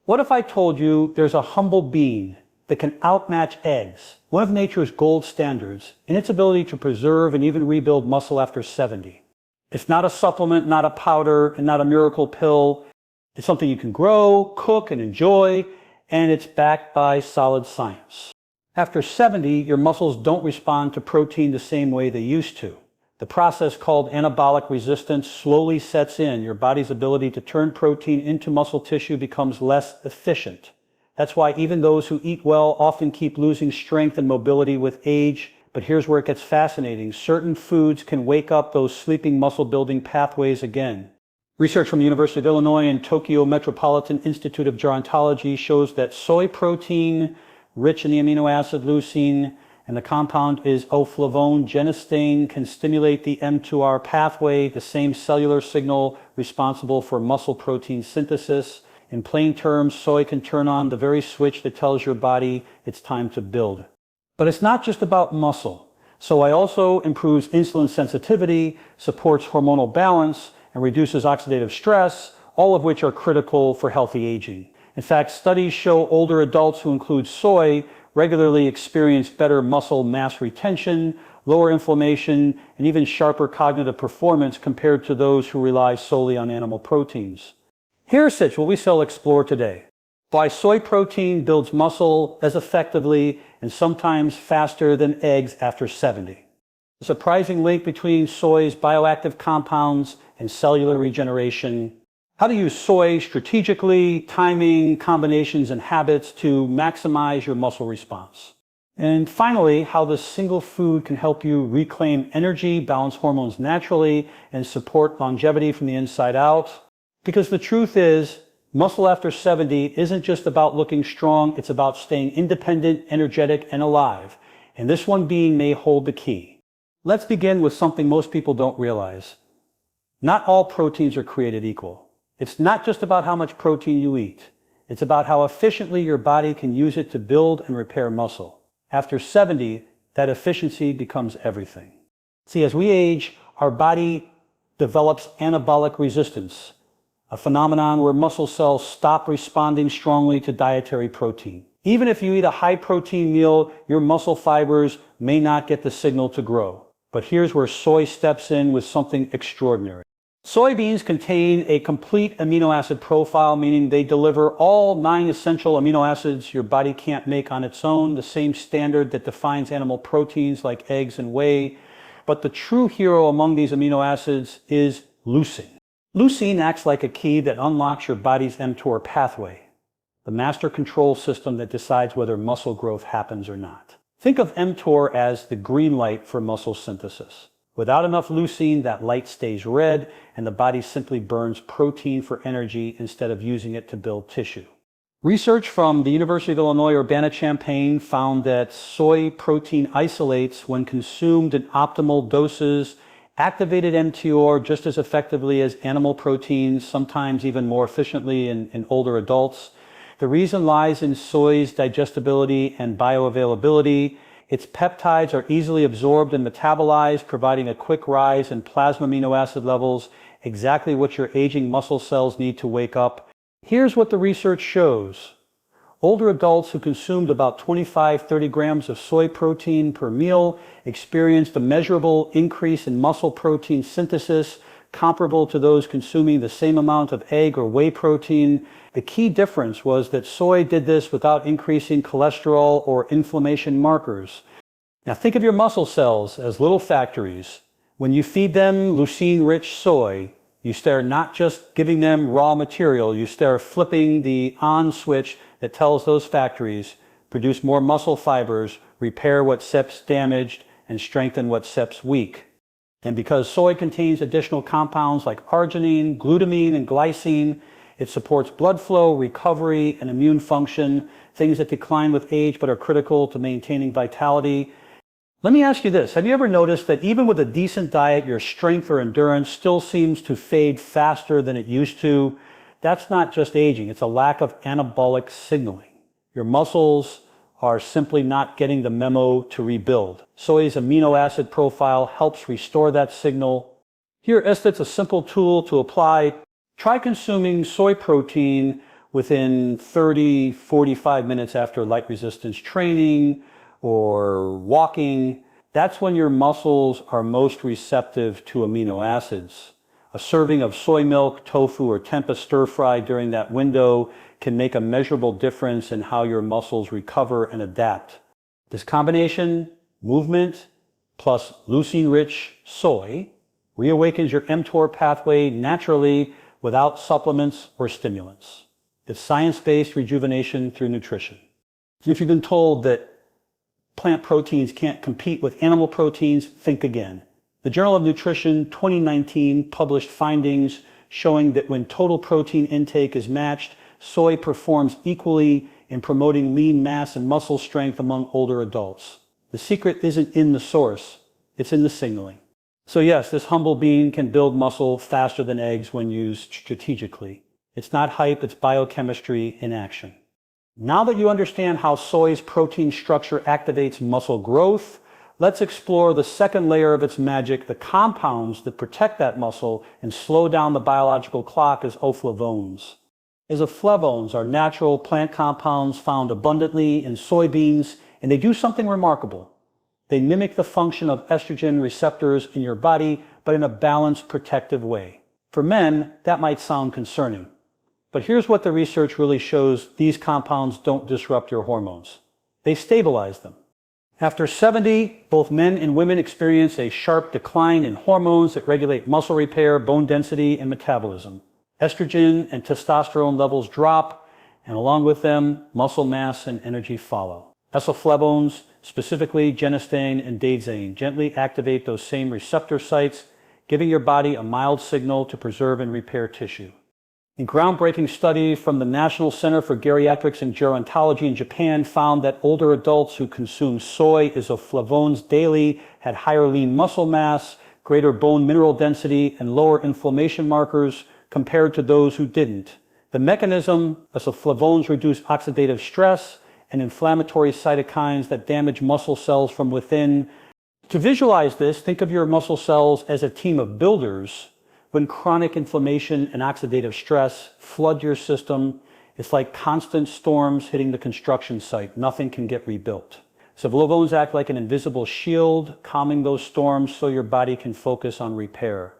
What if I told you there's a humble being that can outmatch eggs, one of nature's gold standards, in its ability to preserve and even rebuild muscle after 70? It's not a supplement, not a powder, and not a miracle pill. It's something you can grow, cook, and enjoy, and it's backed by solid science. After 70, your muscles don't respond to protein the same way they used to. The process called anabolic resistance slowly sets in. Your body's ability to turn protein into muscle tissue becomes less efficient. That's why even those who eat well often keep losing strength and mobility with age. But here's where it gets fascinating. Certain foods can wake up those sleeping muscle-building pathways again. Research from the University of Illinois and Tokyo Metropolitan Institute of Gerontology shows that soy protein, rich in the amino acid leucine, and the compound is oflavone genistein, can stimulate the mTOR pathway, the same cellular signal responsible for muscle protein synthesis. In plain terms, soy can turn on the very switch that tells your body it's time to build. But it's not just about muscle. Soy also improves insulin sensitivity, supports hormonal balance, and reduces oxidative stress, all of which are critical for healthy aging. In fact, studies show older adults who include soy regularly experience better muscle mass retention, lower inflammation, and even sharper cognitive performance compared to those who rely solely on animal proteins. Here's what we shall explore today. Why soy protein builds muscle as effectively and sometimes faster than eggs after 70. The surprising link between soy's bioactive compounds and cellular regeneration. How to use soy strategically, timing, combinations, and habits to maximize your muscle response. And finally, how this single food can help you reclaim energy, balance hormones naturally, and support longevity from the inside out. Because the truth is, muscle after 70 isn't just about looking strong, it's about staying independent, energetic, and alive. And this one being may hold the key. Let's begin with something most people don't realize. Not all proteins are created equal. It's not just about how much protein you eat. It's about how efficiently your body can use it to build and repair muscle. After 70, that efficiency becomes everything. See, as we age, our body develops anabolic resistance, a phenomenon where muscle cells stop responding strongly to dietary protein. Even if you eat a high-protein meal, your muscle fibers may not get the signal to grow. But here's where soy steps in with something extraordinary. Soybeans contain a complete amino acid profile, meaning they deliver all 9 essential amino acids your body can't make on its own, the same standard that defines animal proteins like eggs and whey. But the true hero among these amino acids is leucine. Leucine acts like a key that unlocks your body's mTOR pathway, the master control system that decides whether muscle growth happens or not. Think of mTOR as the green light for muscle synthesis. Without enough leucine, that light stays red, and the body simply burns protein for energy instead of using it to build tissue. Research from the University of Illinois Urbana-Champaign found that soy protein isolates, when consumed in optimal doses, activated mTOR just as effectively as animal proteins, sometimes even more efficiently in older adults. The reason lies in soy's digestibility and bioavailability. Its peptides are easily absorbed and metabolized, providing a quick rise in plasma amino acid levels, exactly what your aging muscle cells need to wake up. Here's what the research shows. Older adults who consumed about 25-30 grams of soy protein per meal experienced a measurable increase in muscle protein synthesis, comparable to those consuming the same amount of egg or whey protein. The key difference was that soy did this without increasing cholesterol or inflammation markers. Now think of your muscle cells as little factories. When you feed them leucine-rich soy, you start not just giving them raw material, you start flipping the on switch that tells those factories, produce more muscle fibers, repair what sep's damaged, and strengthen what sep's weak. And because soy contains additional compounds like arginine, glutamine, and glycine, it supports blood flow, recovery, and immune function, things that decline with age but are critical to maintaining vitality. Let me ask you this. Have you ever noticed that even with a decent diet, your strength or endurance still seems to fade faster than it used to? That's not just aging. It's a lack of anabolic signaling. Your muscles are simply not getting the memo to rebuild. Soy's amino acid profile helps restore that signal. Here, it's a simple tool to apply. Try consuming soy protein within 30, 45 minutes after light resistance training or walking. That's when your muscles are most receptive to amino acids. A serving of soy milk, tofu, or tempeh stir-fry during that window can make a measurable difference in how your muscles recover and adapt. This combination, movement plus leucine-rich soy, reawakens your mTOR pathway naturally without supplements or stimulants. It's science-based rejuvenation through nutrition. If you've been told that plant proteins can't compete with animal proteins, think again. The Journal of Nutrition 2019 published findings showing that when total protein intake is matched, soy performs equally in promoting lean mass and muscle strength among older adults. The secret isn't in the source, it's in the signaling. So yes, this humble bean can build muscle faster than eggs when used strategically. It's not hype, it's biochemistry in action. Now that you understand how soy's protein structure activates muscle growth, let's explore the second layer of its magic, the compounds that protect that muscle and slow down the biological clock as isoflavones. Isoflavones are natural plant compounds found abundantly in soybeans, and they do something remarkable. They mimic the function of estrogen receptors in your body, but in a balanced, protective way. For men, that might sound concerning. But here's what the research really shows: these compounds don't disrupt your hormones. They stabilize them. After 70, both men and women experience a sharp decline in hormones that regulate muscle repair, bone density, and metabolism. Estrogen and testosterone levels drop, and along with them, muscle mass and energy follow. Isoflavones, specifically genistein and daidzein, gently activate those same receptor sites, giving your body a mild signal to preserve and repair tissue. A groundbreaking study from the National Center for Geriatrics and Gerontology in Japan found that older adults who consumed soy isoflavones daily had higher lean muscle mass, greater bone mineral density, and lower inflammation markers compared to those who didn't. The mechanism: isoflavones reduce oxidative stress and inflammatory cytokines that damage muscle cells from within. To visualize this, think of your muscle cells as a team of builders. When chronic inflammation and oxidative stress flood your system, it's like constant storms hitting the construction site. Nothing can get rebuilt. Isoflavones act like an invisible shield, calming those storms so your body can focus on repair.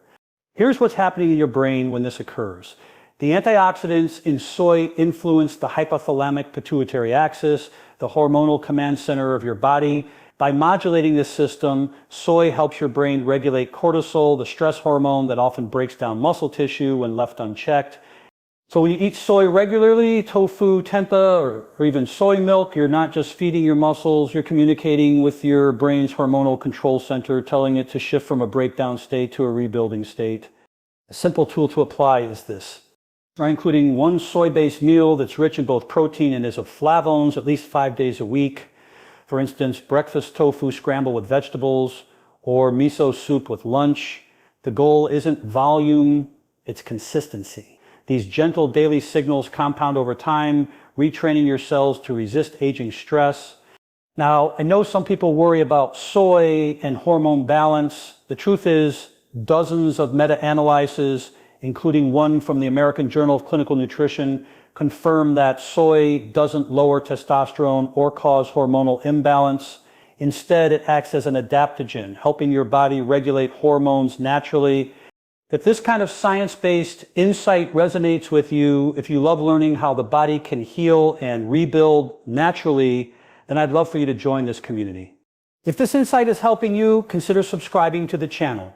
Here's what's happening in your brain when this occurs. The antioxidants in soy influence the hypothalamic pituitary axis, the hormonal command center of your body. By modulating this system, soy helps your brain regulate cortisol, the stress hormone that often breaks down muscle tissue when left unchecked. So when you eat soy regularly, tofu, tempeh, or even soy milk, you're not just feeding your muscles, you're communicating with your brain's hormonal control center, telling it to shift from a breakdown state to a rebuilding state. A simple tool to apply is this: by including one soy-based meal that's rich in both protein and isoflavones at least 5 days a week. For instance, breakfast tofu scrambled with vegetables or miso soup with lunch. The goal isn't volume, it's consistency. These gentle daily signals compound over time, retraining your cells to resist aging stress. Now, I know some people worry about soy and hormone balance. The truth is, dozens of meta-analyses, including one from the American Journal of Clinical Nutrition, confirm that soy doesn't lower testosterone or cause hormonal imbalance. Instead, it acts as an adaptogen, helping your body regulate hormones naturally. If this kind of science-based insight resonates with you, if you love learning how the body can heal and rebuild naturally, then I'd love for you to join this community. If this insight is helping you, consider subscribing to the channel.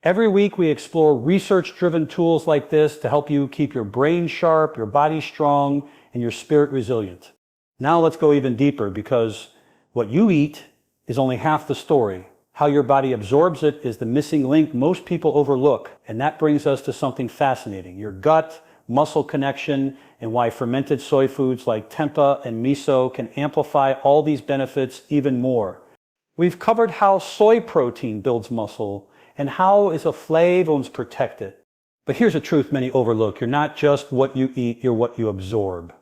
Every week we explore research-driven tools like this to help you keep your brain sharp, your body strong, and your spirit resilient. Now let's go even deeper, because what you eat is only half the story. How your body absorbs it is the missing link most people overlook, and that brings us to something fascinating: your gut-muscle connection, and why fermented soy foods like tempeh and miso can amplify all these benefits even more. We've covered how soy protein builds muscle, and how isoflavones protect it. But here's a truth many overlook: you're not just what you eat, you're what you absorb.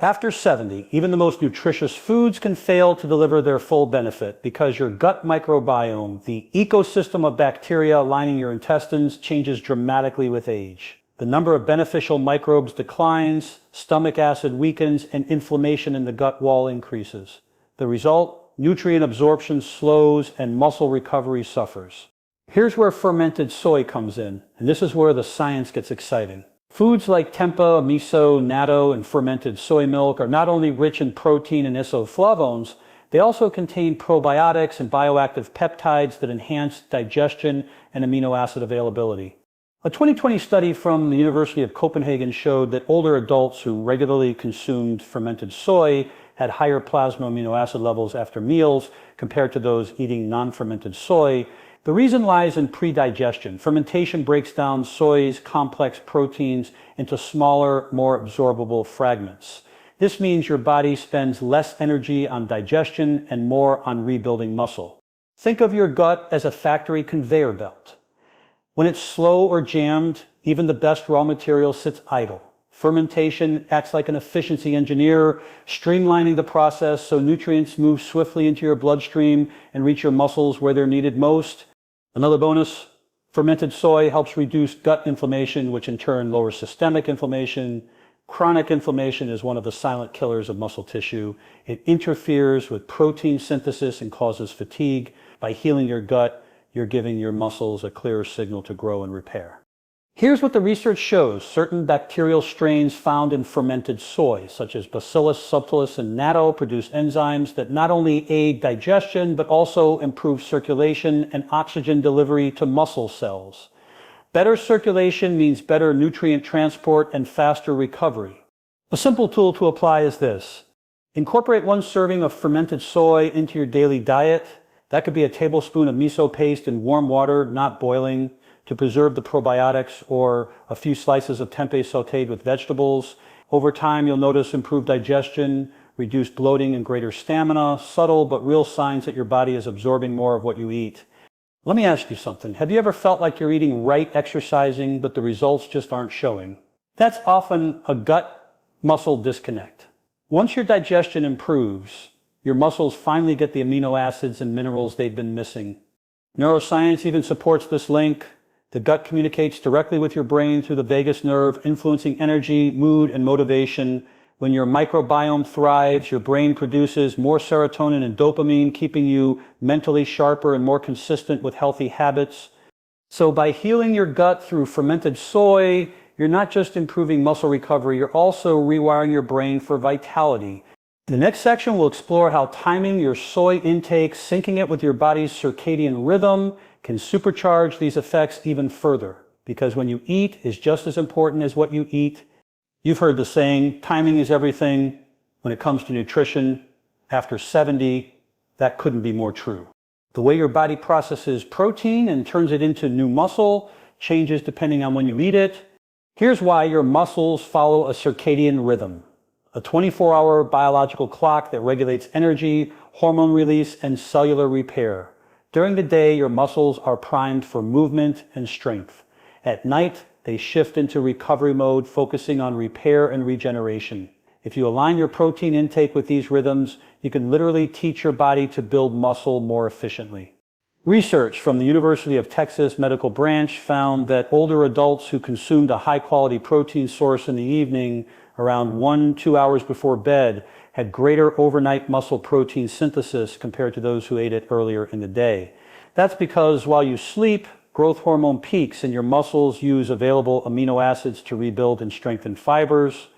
After 70, even the most nutritious foods can fail to deliver their full benefit, because your gut microbiome, the ecosystem of bacteria lining your intestines, changes dramatically with age. The number of beneficial microbes declines, stomach acid weakens, and inflammation in the gut wall increases. The result? Nutrient absorption slows and muscle recovery suffers. Here's where fermented soy comes in, and this is where the science gets exciting. Foods like tempeh, miso, natto, and fermented soy milk are not only rich in protein and isoflavones, they also contain probiotics and bioactive peptides that enhance digestion and amino acid availability. A 2020 study from the University of Copenhagen showed that older adults who regularly consumed fermented soy had higher plasma amino acid levels after meals compared to those eating non-fermented soy. The reason lies in predigestion. Fermentation breaks down soy's complex proteins into smaller, more absorbable fragments. This means your body spends less energy on digestion and more on rebuilding muscle. Think of your gut as a factory conveyor belt. When it's slow or jammed, even the best raw material sits idle. Fermentation acts like an efficiency engineer, streamlining the process so nutrients move swiftly into your bloodstream and reach your muscles where they're needed most. Another bonus, fermented soy helps reduce gut inflammation, which in turn lowers systemic inflammation. Chronic inflammation is one of the silent killers of muscle tissue. It interferes with protein synthesis and causes fatigue. By healing your gut, you're giving your muscles a clearer signal to grow and repair. Here's what the research shows. Certain bacterial strains found in fermented soy, such as Bacillus subtilis and natto, produce enzymes that not only aid digestion, but also improve circulation and oxygen delivery to muscle cells. Better circulation means better nutrient transport and faster recovery. A simple tool to apply is this. Incorporate 1 serving of fermented soy into your daily diet. That could be a tablespoon of miso paste in warm water, not boiling, to preserve the probiotics, or a few slices of tempeh sautéed with vegetables. Over time, you'll notice improved digestion, reduced bloating, and greater stamina. Subtle but real signs that your body is absorbing more of what you eat. Let me ask you something. Have you ever felt like you're eating right, exercising, but the results just aren't showing? That's often a gut-muscle disconnect. Once your digestion improves, your muscles finally get the amino acids and minerals they've been missing. Neuroscience even supports this link. The gut communicates directly with your brain through the vagus nerve, influencing energy, mood, and motivation. When your microbiome thrives, your brain produces more serotonin and dopamine, keeping you mentally sharper and more consistent with healthy habits. So by healing your gut through fermented soy, you're not just improving muscle recovery, you're also rewiring your brain for vitality. In the next section, we'll explore how timing your soy intake, syncing it with your body's circadian rhythm, can supercharge these effects even further. Because when you eat is just as important as what you eat. You've heard the saying, timing is everything. When it comes to nutrition, after 70, that couldn't be more true. The way your body processes protein and turns it into new muscle changes depending on when you eat it. Here's why your muscles follow a circadian rhythm. A 24-hour biological clock that regulates energy, hormone release, and cellular repair. During the day, your muscles are primed for movement and strength. At night, they shift into recovery mode, focusing on repair and regeneration. If you align your protein intake with these rhythms, you can literally teach your body to build muscle more efficiently. Research from the University of Texas Medical Branch found that older adults who consumed a high-quality protein source in the evening, around 1-2 hours before bed, had greater overnight muscle protein synthesis compared to those who ate it earlier in the day. That's because while you sleep, growth hormone peaks and your muscles use available amino acids to rebuild and strengthen fibers.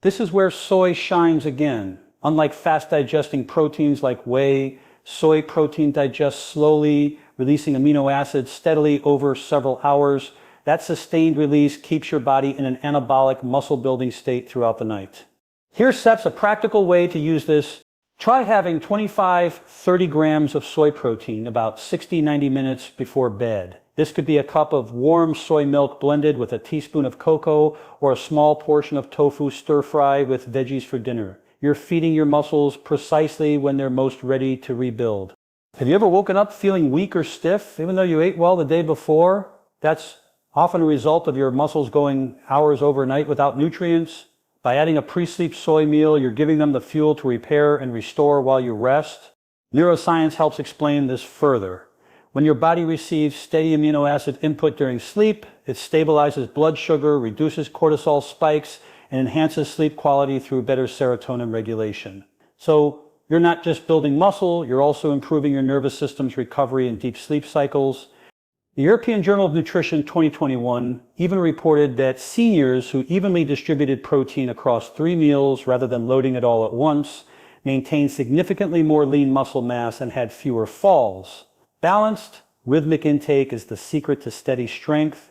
This is where soy shines again. Unlike fast-digesting proteins like whey, soy protein digests slowly, releasing amino acids steadily over several hours. That sustained release keeps your body in an anabolic muscle-building state throughout the night. Here's Sep's a practical way to use this. Try having 25-30 grams of soy protein about 60-90 minutes before bed. This could be a cup of warm soy milk blended with a teaspoon of cocoa, or a small portion of tofu stir-fry with veggies for dinner. You're feeding your muscles precisely when they're most ready to rebuild. Have you ever woken up feeling weak or stiff, even though you ate well the day before? That's often a result of your muscles going hours overnight without nutrients. By adding a pre-sleep soy meal, you're giving them the fuel to repair and restore while you rest. Neuroscience helps explain this further. When your body receives steady amino acid input during sleep, It stabilizes blood sugar, reduces cortisol spikes, and enhances sleep quality through better serotonin regulation. So you're not just building muscle, you're also improving your nervous system's recovery and deep sleep cycles. The European Journal of Nutrition 2021 even reported that seniors who evenly distributed protein across 3 meals rather than loading it all at once maintained significantly more lean muscle mass and had fewer falls. Balanced, rhythmic intake is the secret to steady strength.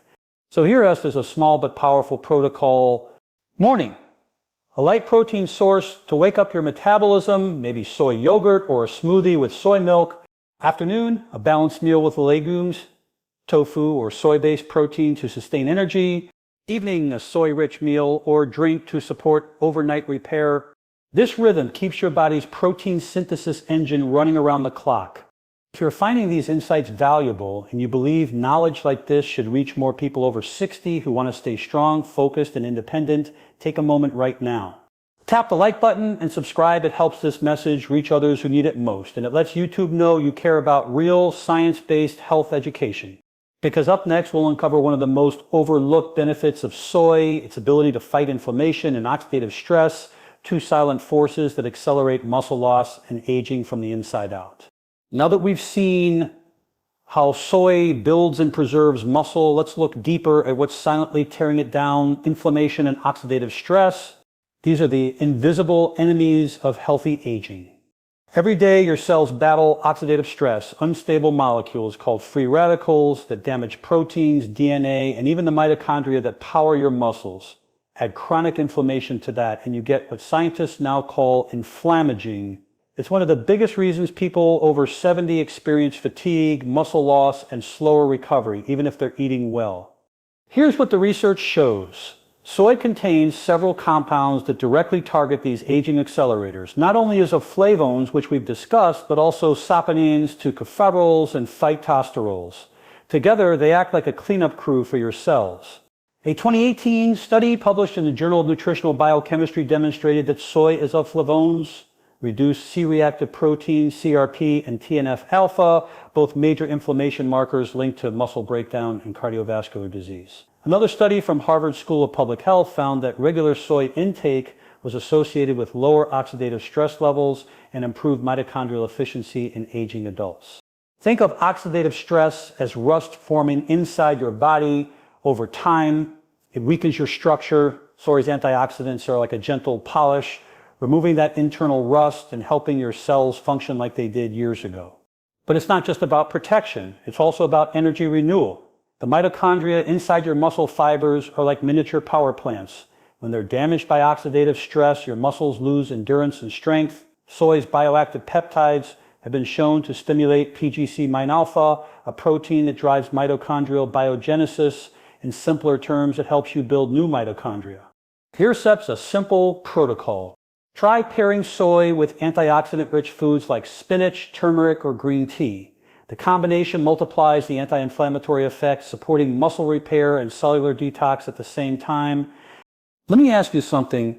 So here is a small but powerful protocol. Morning, a light protein source to wake up your metabolism, maybe soy yogurt or a smoothie with soy milk. Afternoon, a balanced meal with legumes, tofu or soy-based protein to sustain energy. Evening, a soy-rich meal or drink to support overnight repair. This rhythm keeps your body's protein synthesis engine running around the clock. If you're finding these insights valuable and you believe knowledge like this should reach more people over 60 who want to stay strong, focused, and independent, take a moment right now. Tap the like button and subscribe. It helps this message reach others who need it most, and it lets YouTube know you care about real science-based health education. Because up next, we'll uncover one of the most overlooked benefits of soy, its ability to fight inflammation and oxidative stress, 2 silent forces that accelerate muscle loss and aging from the inside out. Now that we've seen how soy builds and preserves muscle, let's look deeper at what's silently tearing it down: inflammation and oxidative stress. These are the invisible enemies of healthy aging. Every day, your cells battle oxidative stress, unstable molecules called free radicals that damage proteins, DNA, and even the mitochondria that power your muscles. Add chronic inflammation to that, and you get what scientists now call inflammaging. It's one of the biggest reasons people over 70 experience fatigue, muscle loss, and slower recovery, even if they're eating well. Here's what the research shows. Soy contains several compounds that directly target these aging accelerators, not only isoflavones, which we've discussed, but also saponins, tocopherols, and phytosterols. Together, they act like a cleanup crew for your cells. A 2018 study published in the Journal of Nutritional Biochemistry demonstrated that soy isoflavones reduce C-reactive protein, CRP, and TNF-alpha, both major inflammation markers linked to muscle breakdown and cardiovascular disease. Another study from Harvard School of Public Health found that regular soy intake was associated with lower oxidative stress levels and improved mitochondrial efficiency in aging adults. Think of oxidative stress as rust forming inside your body over time. It weakens your structure. Soy's antioxidants are like a gentle polish, removing that internal rust and helping your cells function like they did years ago. But it's not just about protection. It's also about energy renewal. The mitochondria inside your muscle fibers are like miniature power plants. When they're damaged by oxidative stress, your muscles lose endurance and strength. Soy's bioactive peptides have been shown to stimulate PGC-9-alpha, a protein that drives mitochondrial biogenesis. In simpler terms, it helps you build new mitochondria. Here's a simple protocol. Try pairing soy with antioxidant-rich foods like spinach, turmeric, or green tea. The combination multiplies the anti-inflammatory effects, supporting muscle repair and cellular detox at the same time. Let me ask you something.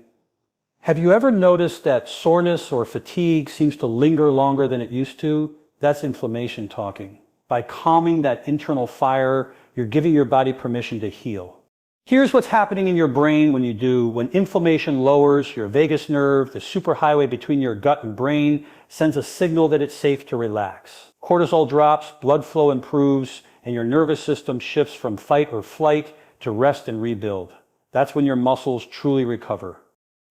Have you ever noticed that soreness or fatigue seems to linger longer than it used to? That's inflammation talking. By calming that internal fire, you're giving your body permission to heal. Here's what's happening in your brain when inflammation lowers your vagus nerve, the superhighway between your gut and brain sends a signal that it's safe to relax. Cortisol drops, blood flow improves, and your nervous system shifts from fight or flight to rest and rebuild. That's when your muscles truly recover.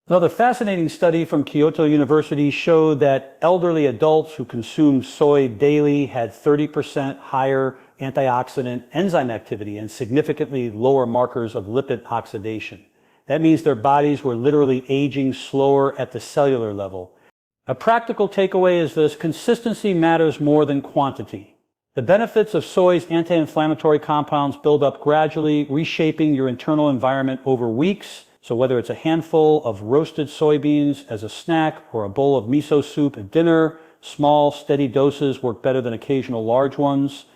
Another fascinating study from Kyoto University showed that elderly adults who consumed soy daily had 30% higher antioxidant enzyme activity and significantly lower markers of lipid oxidation. That means their bodies were literally aging slower at the cellular level. A practical takeaway is this: consistency matters more than quantity. The benefits of soy's anti-inflammatory compounds build up gradually, reshaping your internal environment over weeks. So whether it's a handful of roasted soybeans as a snack or a bowl of miso soup at dinner, small, steady doses work better than occasional large ones.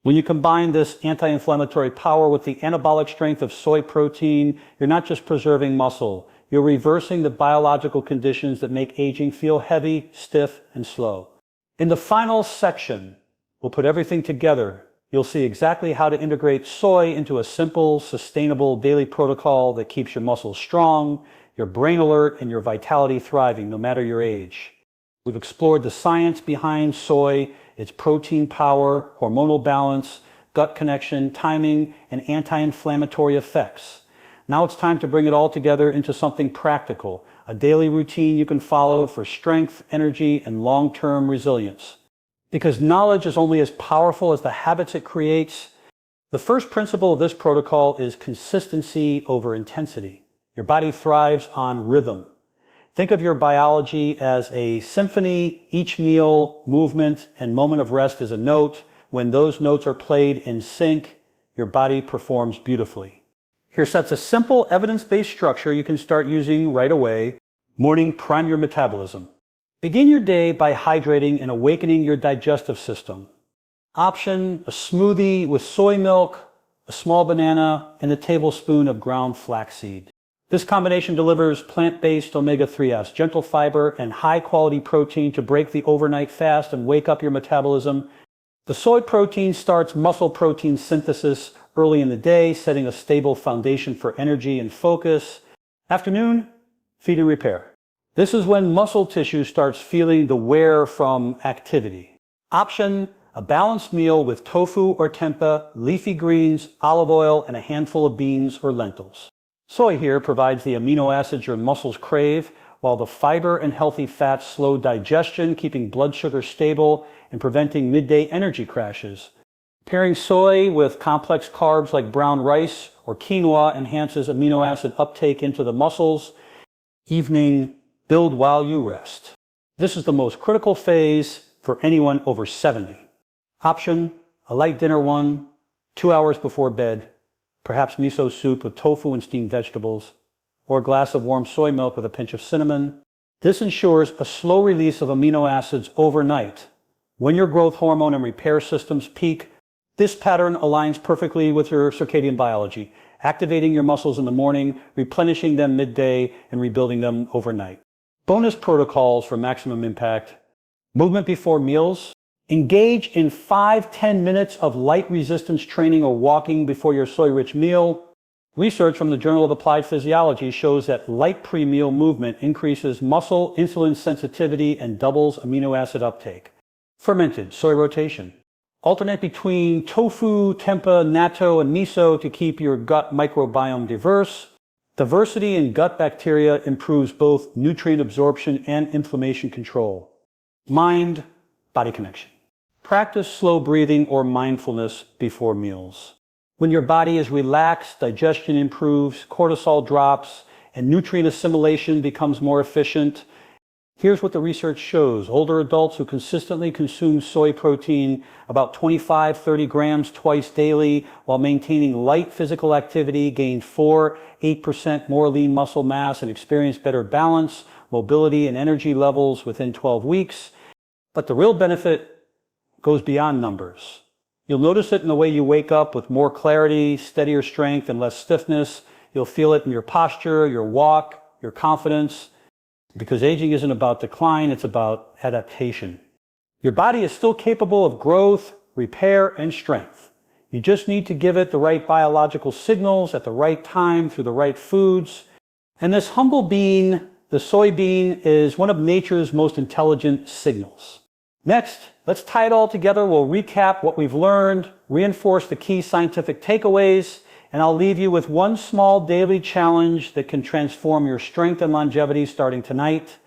When you combine this anti-inflammatory power with the anabolic strength of soy protein, you're not just preserving muscle, you're reversing the biological conditions that make aging feel heavy, stiff, and slow. In the final section, we'll put everything together. You'll see exactly how to integrate soy into a simple, sustainable daily protocol that keeps your muscles strong, your brain alert, and your vitality thriving no matter your age. We've explored the science behind soy, its protein power, hormonal balance, gut connection, timing, and anti-inflammatory effects. Now it's time to bring it all together into something practical, a daily routine you can follow for strength, energy, and long-term resilience. Because knowledge is only as powerful as the habits it creates, the first principle of this protocol is consistency over intensity. Your body thrives on rhythm. Think of your biology as a symphony. Each meal, movement, and moment of rest is a note. When those notes are played in sync, your body performs beautifully. Here sets a simple evidence-based structure you can start using right away. Morning, prime your metabolism. Begin your day by hydrating and awakening your digestive system. Option: a smoothie with soy milk, a small banana, and a tablespoon of ground flaxseed. This combination delivers plant-based omega-3s, gentle fiber, and high-quality protein to break the overnight fast and wake up your metabolism. The soy protein starts muscle protein synthesis early in the day, setting a stable foundation for energy and focus. Afternoon, feed and repair. This is when muscle tissue starts feeling the wear from activity. Option: a balanced meal with tofu or tempeh, leafy greens, olive oil, and a handful of beans or lentils. Soy here provides the amino acids your muscles crave, while the fiber and healthy fats slow digestion, keeping blood sugar stable and preventing midday energy crashes. Pairing soy with complex carbs like brown rice or quinoa enhances amino acid uptake into the muscles. Evening, build while you rest. This is the most critical phase for anyone over 70. Option: a light dinner 2 hours before bed, perhaps miso soup with tofu and steamed vegetables, or a glass of warm soy milk with a pinch of cinnamon. This ensures a slow release of amino acids overnight. When your growth hormone and repair systems peak, this pattern aligns perfectly with your circadian biology, activating your muscles in the morning, replenishing them midday, and rebuilding them overnight. Bonus protocols for maximum impact: movement before meals. Engage in 5-10 minutes of light resistance training or walking before your soy-rich meal. Research from the Journal of Applied Physiology shows that light pre-meal movement increases muscle insulin sensitivity and doubles amino acid uptake. Fermented soy rotation. Alternate between tofu, tempeh, natto, and miso to keep your gut microbiome diverse. Diversity in gut bacteria improves both nutrient absorption and inflammation control. Mind-body connection. Practice slow breathing or mindfulness before meals. When your body is relaxed, digestion improves, cortisol drops, and nutrient assimilation becomes more efficient. Here's what the research shows. Older adults who consistently consume soy protein about 25-30 grams twice daily while maintaining light physical activity gained 4-8% more lean muscle mass and experienced better balance, mobility, and energy levels within 12 weeks. But the real benefit goes beyond numbers. You'll notice it in the way you wake up with more clarity, steadier strength, and less stiffness. You'll feel it in your posture, your walk, your confidence. Because aging isn't about decline, it's about adaptation. Your body is still capable of growth, repair, and strength. You just need to give it the right biological signals at the right time through the right foods. And this humble bean, the soybean, is one of nature's most intelligent signals. Next, let's tie it all together. We'll recap what we've learned, reinforce the key scientific takeaways, and I'll leave you with one small daily challenge that can transform your strength and longevity starting tonight.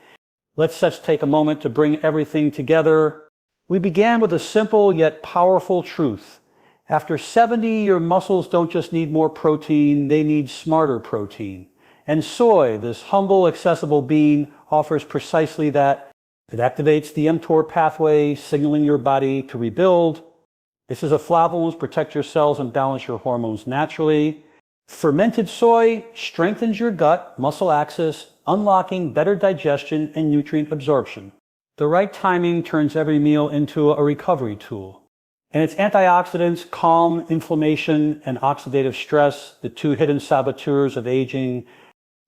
Let's just take a moment to bring everything together. We began with a simple yet powerful truth. After 70, your muscles don't just need more protein, they need smarter protein. And soy, this humble, accessible bean, offers precisely that. It activates the mTOR pathway, signaling your body to rebuild. This is a flavonoids, protect your cells and balance your hormones naturally. Fermented soy strengthens your gut muscle axis, unlocking better digestion and nutrient absorption. The right timing turns every meal into a recovery tool. And its antioxidants calm inflammation and oxidative stress, the two hidden saboteurs of aging.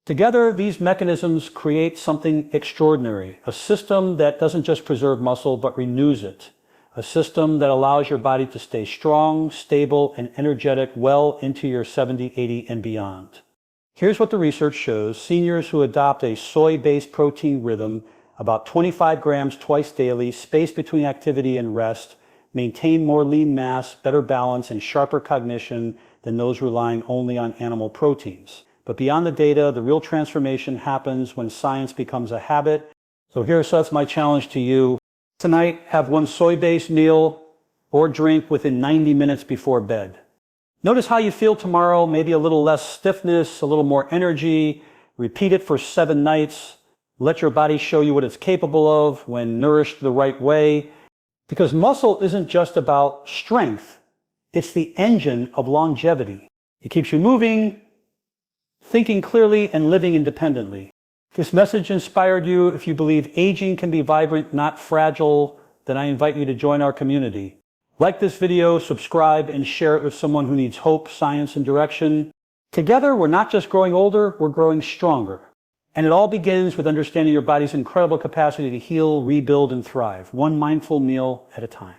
Together, these mechanisms create something extraordinary, a system that doesn't just preserve muscle but renews it. a system that allows your body to stay strong, stable, and energetic well into your 70, 80, and beyond. Here's what the research shows. Seniors who adopt a soy-based protein rhythm, about 25 grams twice daily, spaced between activity and rest, maintain more lean mass, better balance, and sharper cognition than those relying only on animal proteins. But beyond the data, the real transformation happens when science becomes a habit. So that's my challenge to you. Tonight, have one soy-based meal or drink within 90 minutes before bed. Notice how you feel tomorrow, maybe a little less stiffness, a little more energy. Repeat it for 7 nights. Let your body show you what it's capable of when nourished the right way. Because muscle isn't just about strength. It's the engine of longevity. It keeps you moving, thinking clearly, and living independently. If this message inspired you, if you believe aging can be vibrant, not fragile, then I invite you to join our community. Like this video, subscribe, and share it with someone who needs hope, science, and direction. Together, we're not just growing older, we're growing stronger. And it all begins with understanding your body's incredible capacity to heal, rebuild, and thrive, one mindful meal at a time.